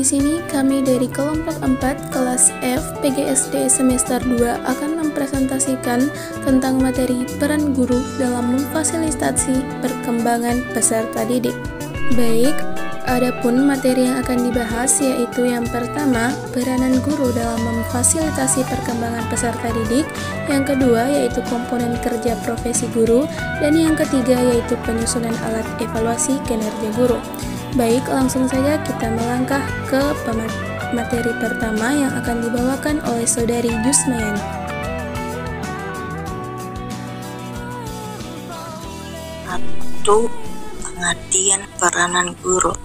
Di sini kami dari kelompok 4 kelas F PGSD semester 2 akan mempresentasikan tentang materi peran guru dalam memfasilitasi perkembangan peserta didik. Baik, adapun materi yang akan dibahas yaitu yang pertama, peranan guru dalam memfasilitasi perkembangan peserta didik, yang kedua yaitu komponen kerja profesi guru, dan yang ketiga yaitu penyusunan alat evaluasi kinerja guru. Baik, langsung saja kita melangkah ke materi pertama yang akan dibawakan oleh Saudari Jusmayani. Pengertian peranan guru.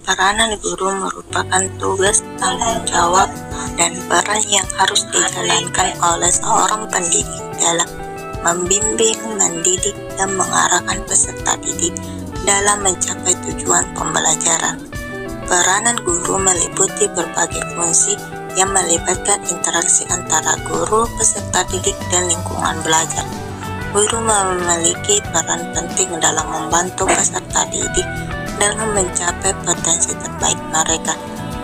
Peranan guru merupakan tugas, tanggung jawab, dan peran yang harus dijalankan oleh seorang pendidik dalam membimbing, mendidik, dan mengarahkan peserta didik dalam mencapai tujuan pembelajaran. Peranan guru meliputi berbagai fungsi yang melibatkan interaksi antara guru, peserta didik, dan lingkungan belajar. Guru memiliki peran penting dalam membantu peserta didik dalam mencapai potensi terbaik mereka,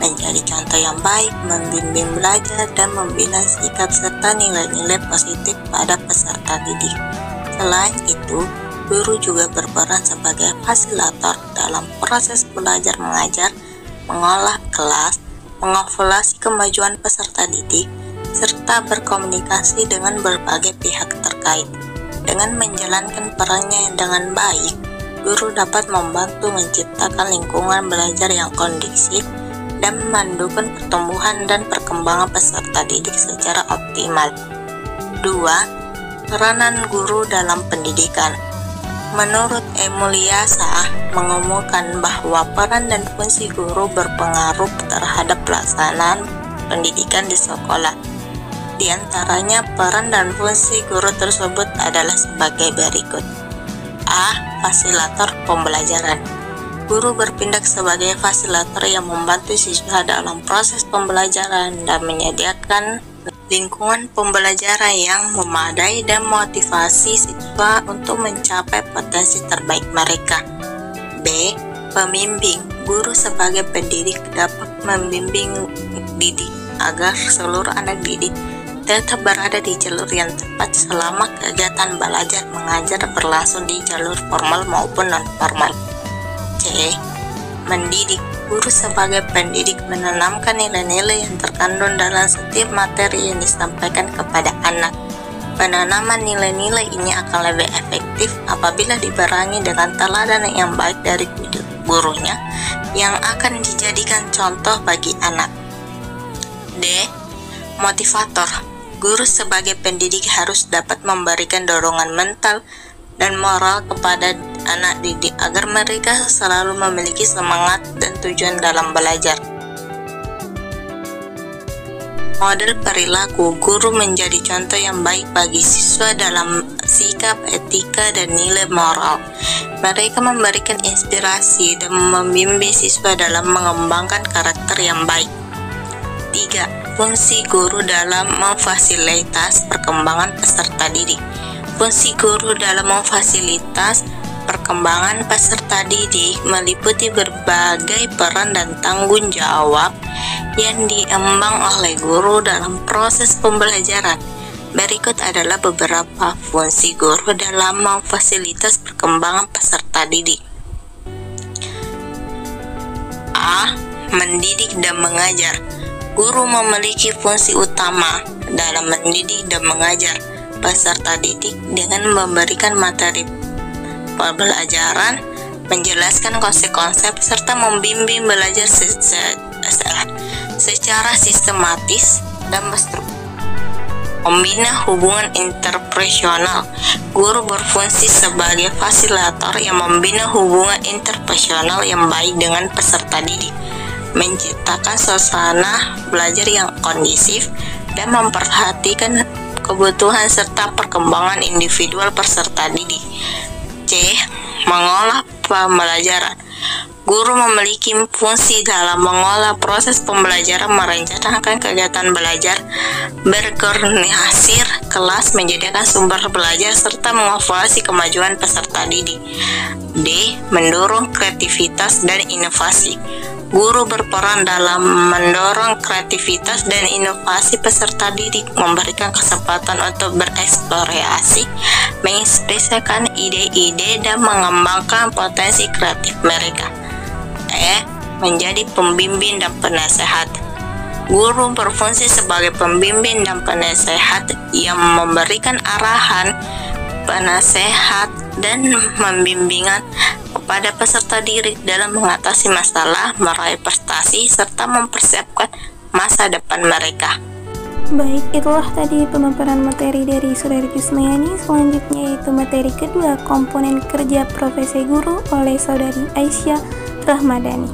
menjadi contoh yang baik, membimbing belajar, dan membina sikap serta nilai-nilai positif pada peserta didik. Selain itu, guru juga berperan sebagai fasilitator dalam proses belajar mengajar, mengolah kelas, mengevaluasi kemajuan peserta didik, serta berkomunikasi dengan berbagai pihak terkait. Dengan menjalankan perannya dengan baik, guru dapat membantu menciptakan lingkungan belajar yang kondusif dan mendukung pertumbuhan dan perkembangan peserta didik secara optimal. 2. Peranan guru dalam pendidikan. Menurut Emuliasa mengumumkan bahwa peran dan fungsi guru berpengaruh terhadap pelaksanaan pendidikan di sekolah. Di antaranya, peran dan fungsi guru tersebut adalah sebagai berikut. A. Fasilitator pembelajaran. Guru bertindak sebagai fasilitator yang membantu siswa dalam proses pembelajaran dan menyediakan lingkungan pembelajaran yang memadai dan motivasi siswa untuk mencapai potensi terbaik mereka. B. Pembimbing. Guru sebagai pendidik dapat membimbing didik agar seluruh anak didik tetap berada di jalur yang tepat selama kegiatan belajar mengajar berlangsung di jalur formal maupun non-formal. C. Mendidik. Guru sebagai pendidik menanamkan nilai-nilai yang terkandung dalam setiap materi yang disampaikan kepada anak. Penanaman nilai-nilai ini akan lebih efektif apabila dibarengi dengan teladan yang baik dari gurunya yang akan dijadikan contoh bagi anak. D. Motivator. Guru sebagai pendidik harus dapat memberikan dorongan mental dan moral kepada anak didik agar mereka selalu memiliki semangat dan tujuan dalam belajar. Model perilaku. Guru menjadi contoh yang baik bagi siswa dalam sikap, etika, dan nilai moral. Mereka memberikan inspirasi dan membimbing siswa dalam mengembangkan karakter yang baik. 3. Fungsi guru dalam memfasilitasi perkembangan peserta didik. Fungsi guru dalam memfasilitasi perkembangan peserta didik meliputi berbagai peran dan tanggung jawab yang diemban oleh guru dalam proses pembelajaran. Berikut adalah beberapa fungsi guru dalam memfasilitasi perkembangan peserta didik. A. Mendidik dan mengajar. Guru memiliki fungsi utama dalam mendidik dan mengajar peserta didik dengan memberikan materi pembelajaran, menjelaskan konsep-konsep, serta membimbing belajar secara sistematis dan berstruktur. Membina hubungan interpersonal. Guru berfungsi sebagai fasilitator yang membina hubungan interpersonal yang baik dengan peserta didik, menciptakan suasana belajar yang kondusif, dan memperhatikan kebutuhan serta perkembangan individual peserta didik. C. Mengolah pembelajaran. Guru memiliki fungsi dalam mengolah proses pembelajaran, merencanakan kegiatan belajar, berkoordinasi kelas, menyediakan sumber belajar, serta mengevaluasi kemajuan peserta didik. D. Mendorong kreativitas dan inovasi. Guru berperan dalam mendorong kreativitas dan inovasi peserta didik, memberikan kesempatan untuk bereksplorasi, mengekspresikan ide-ide, dan mengembangkan potensi kreatif mereka. Menjadi pembimbing dan penasehat. Guru berfungsi sebagai pembimbing dan penasehat yang memberikan arahan, penasehat, dan membimbingan kepada peserta didik dalam mengatasi masalah, meraih prestasi, serta mempersiapkan masa depan mereka. Baik, itulah tadi pemaparan materi dari Saudari Jusmayani. Selanjutnya yaitu materi kedua, komponen kerja profesi guru oleh Saudari Aisyah Rahmadani.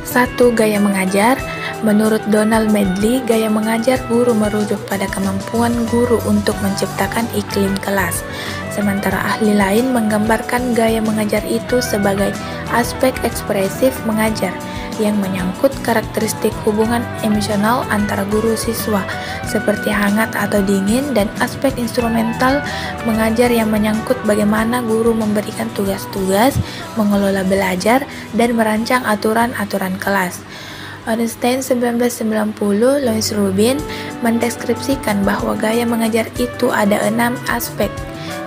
1. Gaya mengajar. Menurut Donald Medley, gaya mengajar guru merujuk pada kemampuan guru untuk menciptakan iklim kelas. Sementara ahli lain menggambarkan gaya mengajar itu sebagai aspek ekspresif mengajar yang menyangkut karakteristik hubungan emosional antara guru siswa seperti hangat atau dingin, dan aspek instrumental mengajar yang menyangkut bagaimana guru memberikan tugas-tugas, mengelola belajar, dan merancang aturan-aturan kelas. Ornstein 1990, Louis Rubin mendeskripsikan bahwa gaya mengajar itu ada 6 aspek,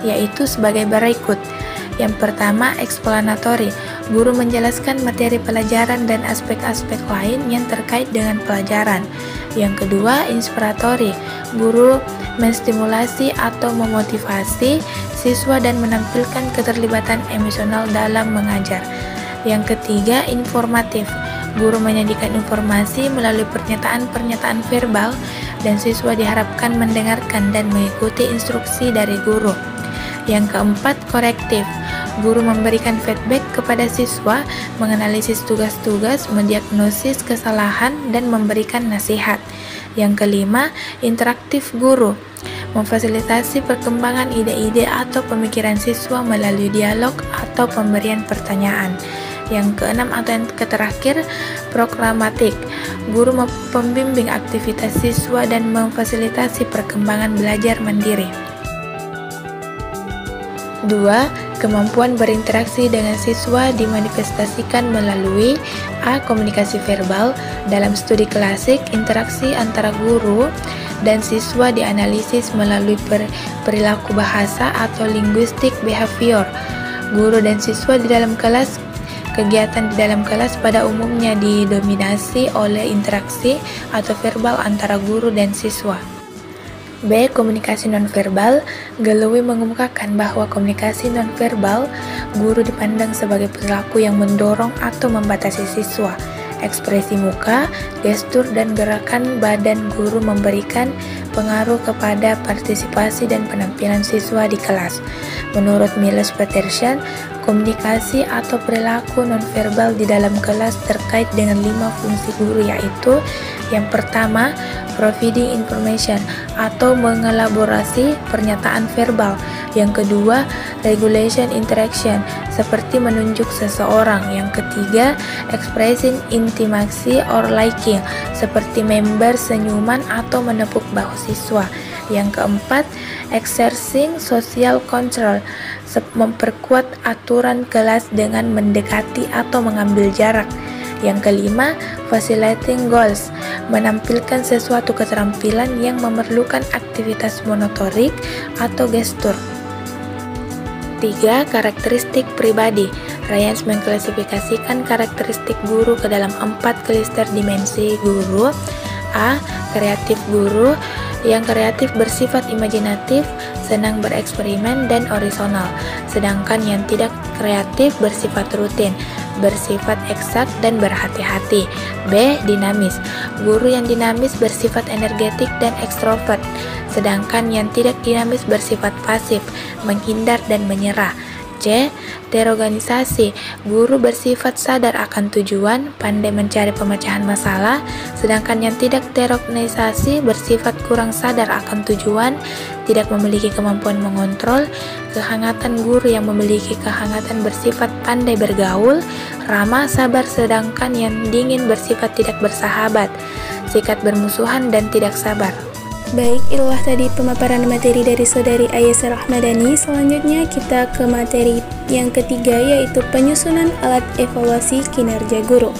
yaitu sebagai berikut. Yang pertama, explanatory. Guru menjelaskan materi pelajaran dan aspek-aspek lain yang terkait dengan pelajaran. Yang kedua, inspiratory. Guru menstimulasi atau memotivasi siswa dan menampilkan keterlibatan emosional dalam mengajar. Yang ketiga, informatif. Guru menyajikan informasi melalui pernyataan-pernyataan verbal dan siswa diharapkan mendengarkan dan mengikuti instruksi dari guru. Yang keempat, korektif. Guru memberikan feedback kepada siswa, menganalisis tugas-tugas, mendiagnosis kesalahan, dan memberikan nasihat. Yang kelima, interaktif guru. Memfasilitasi perkembangan ide-ide atau pemikiran siswa melalui dialog atau pemberian pertanyaan. Yang keenam atau yang terakhir, programatik. Guru pembimbing aktivitas siswa dan memfasilitasi perkembangan belajar mandiri. 2. Kemampuan berinteraksi dengan siswa dimanifestasikan melalui A. Komunikasi verbal. Dalam studi klasik, interaksi antara guru dan siswa dianalisis melalui perilaku bahasa atau linguistic behavior. Guru dan siswa di dalam kelas. Kegiatan di dalam kelas pada umumnya didominasi oleh interaksi atau verbal antara guru dan siswa. B. Komunikasi nonverbal. Galloway mengemukakan bahwa komunikasi nonverbal guru dipandang sebagai perilaku yang mendorong atau membatasi siswa. Ekspresi muka, gestur, dan gerakan badan guru memberikan pengaruh kepada partisipasi dan penampilan siswa di kelas. Menurut Miles Peterson, komunikasi atau perilaku nonverbal di dalam kelas terkait dengan 5 fungsi guru, yaitu yang pertama, providing information atau mengelaborasi pernyataan verbal. Yang kedua, regulation interaction seperti menunjuk seseorang. Yang ketiga, expressing intimacy or liking seperti member senyuman atau menepuk bahu siswa. Yang keempat, exercising social control memperkuat aturan kelas dengan mendekati atau mengambil jarak. Yang kelima, facilitating goals menampilkan sesuatu keterampilan yang memerlukan aktivitas motorik atau gestur. 3. Karakteristik pribadi. Rayans mengklasifikasikan karakteristik guru ke dalam 4 klister dimensi guru. A. Kreatif guru. Yang kreatif bersifat imajinatif, senang bereksperimen, dan orisinal. Sedangkan yang tidak kreatif bersifat rutin, bersifat eksak, dan berhati-hati. B. Dinamis. Guru yang dinamis bersifat energetik dan ekstrovert, sedangkan yang tidak dinamis bersifat pasif, menghindar, dan menyerah. C. Terorganisasi. Guru bersifat sadar akan tujuan, pandai mencari pemecahan masalah, sedangkan yang tidak terorganisasi bersifat kurang sadar akan tujuan, tidak memiliki kemampuan mengontrol. Kehangatan guru yang memiliki kehangatan bersifat pandai bergaul, ramah, sabar, sedangkan yang dingin bersifat tidak bersahabat, sikat bermusuhan, dan tidak sabar. Baik, itulah tadi pemaparan materi dari Saudari Ayesah Rahmadani. Selanjutnya kita ke materi yang ketiga, yaitu penyusunan alat evaluasi kinerja guru.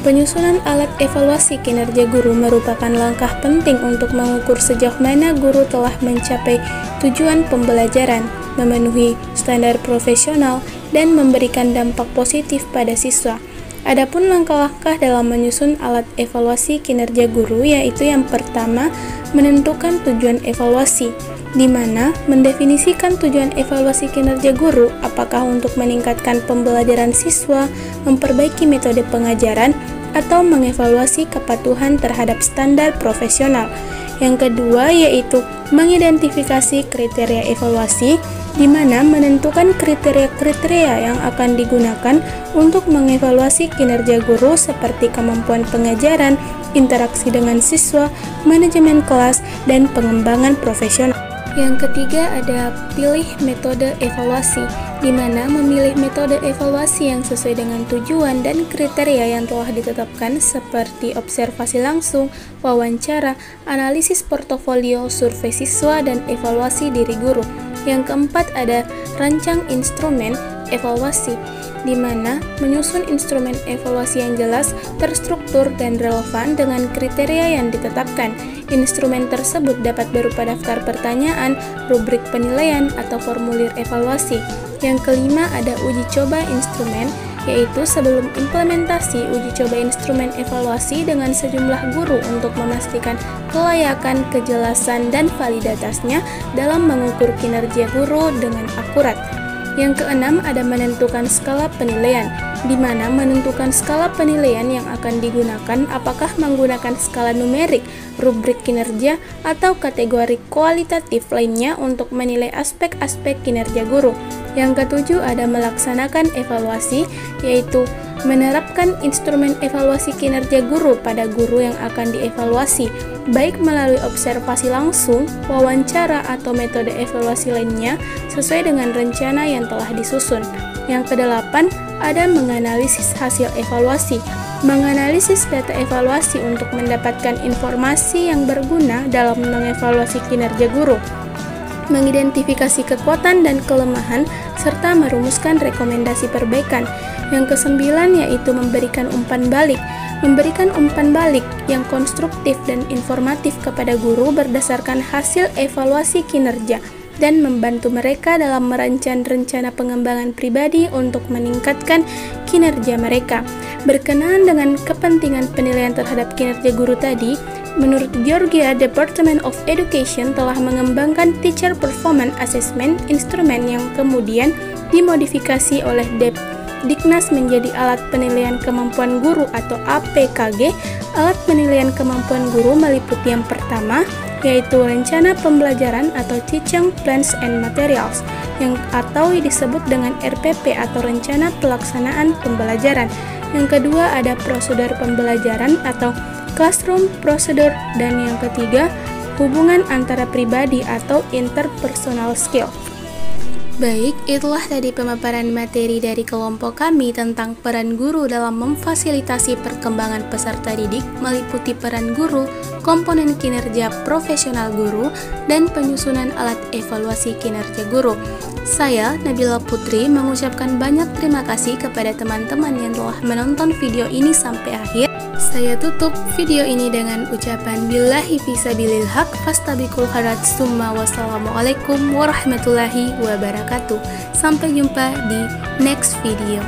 Penyusunan alat evaluasi kinerja guru merupakan langkah penting untuk mengukur sejauh mana guru telah mencapai tujuan pembelajaran, memenuhi standar profesional, dan memberikan dampak positif pada siswa. Adapun langkah-langkah dalam menyusun alat evaluasi kinerja guru, yaitu yang pertama, menentukan tujuan evaluasi, di mana mendefinisikan tujuan evaluasi kinerja guru, apakah untuk meningkatkan pembelajaran siswa, memperbaiki metode pengajaran, atau mengevaluasi kepatuhan terhadap standar profesional. Yang kedua yaitu mengidentifikasi kriteria evaluasi, di mana menentukan kriteria-kriteria yang akan digunakan untuk mengevaluasi kinerja guru seperti kemampuan pengajaran, interaksi dengan siswa, manajemen kelas, dan pengembangan profesional. Yang ketiga ada pilih metode evaluasi, di mana memilih metode evaluasi yang sesuai dengan tujuan dan kriteria yang telah ditetapkan seperti observasi langsung, wawancara, analisis portofolio, survei siswa, dan evaluasi diri guru. Yang keempat ada rancang instrumen evaluasi, di mana menyusun instrumen evaluasi yang jelas, terstruktur, dan relevan dengan kriteria yang ditetapkan. Instrumen tersebut dapat berupa daftar pertanyaan, rubrik penilaian, atau formulir evaluasi. Yang kelima ada uji coba instrumen, yaitu sebelum implementasi uji coba instrumen evaluasi dengan sejumlah guru untuk memastikan kelayakan, kejelasan, dan validitasnya dalam mengukur kinerja guru dengan akurat. Yang keenam ada menentukan skala penilaian, di mana menentukan skala penilaian yang akan digunakan apakah menggunakan skala numerik, rubrik kinerja, atau kategori kualitatif lainnya untuk menilai aspek-aspek kinerja guru. Yang ketujuh ada melaksanakan evaluasi, yaitu menerapkan instrumen evaluasi kinerja guru pada guru yang akan dievaluasi, baik melalui observasi langsung, wawancara, atau metode evaluasi lainnya sesuai dengan rencana yang telah disusun. Yang kedelapan ada menganalisis hasil evaluasi, menganalisis data evaluasi untuk mendapatkan informasi yang berguna dalam mengevaluasi kinerja guru, mengidentifikasi kekuatan dan kelemahan, serta merumuskan rekomendasi perbaikan. Yang kesembilan yaitu memberikan umpan balik yang konstruktif dan informatif kepada guru berdasarkan hasil evaluasi kinerja, dan membantu mereka dalam merancang rencana pengembangan pribadi untuk meningkatkan kinerja mereka. Berkenaan dengan kepentingan penilaian terhadap kinerja guru tadi, menurut Georgia Department of Education telah mengembangkan Teacher Performance Assessment, instrumen yang kemudian dimodifikasi oleh Diknas menjadi Alat Penilaian Kemampuan Guru atau APKG. Alat penilaian kemampuan guru meliputi yang pertama, yaitu rencana pembelajaran atau Teaching Plans and Materials, atau disebut dengan RPP atau rencana pelaksanaan pembelajaran. Yang kedua ada prosedur pembelajaran atau Classroom Procedure, dan yang ketiga hubungan antara pribadi atau interpersonal skill. Baik, itulah tadi pemaparan materi dari kelompok kami tentang peran guru dalam memfasilitasi perkembangan peserta didik, meliputi peran guru, komponen kinerja profesional guru, dan penyusunan alat evaluasi kinerja guru. Saya, Nabila Putri, mengucapkan banyak terima kasih kepada teman-teman yang telah menonton video ini sampai akhir. Saya tutup video ini dengan ucapan billahi fisabilil haq fastabiqul khairat summa wassalamualaikum warahmatullahi wabarakatuh. Sampai jumpa di next video.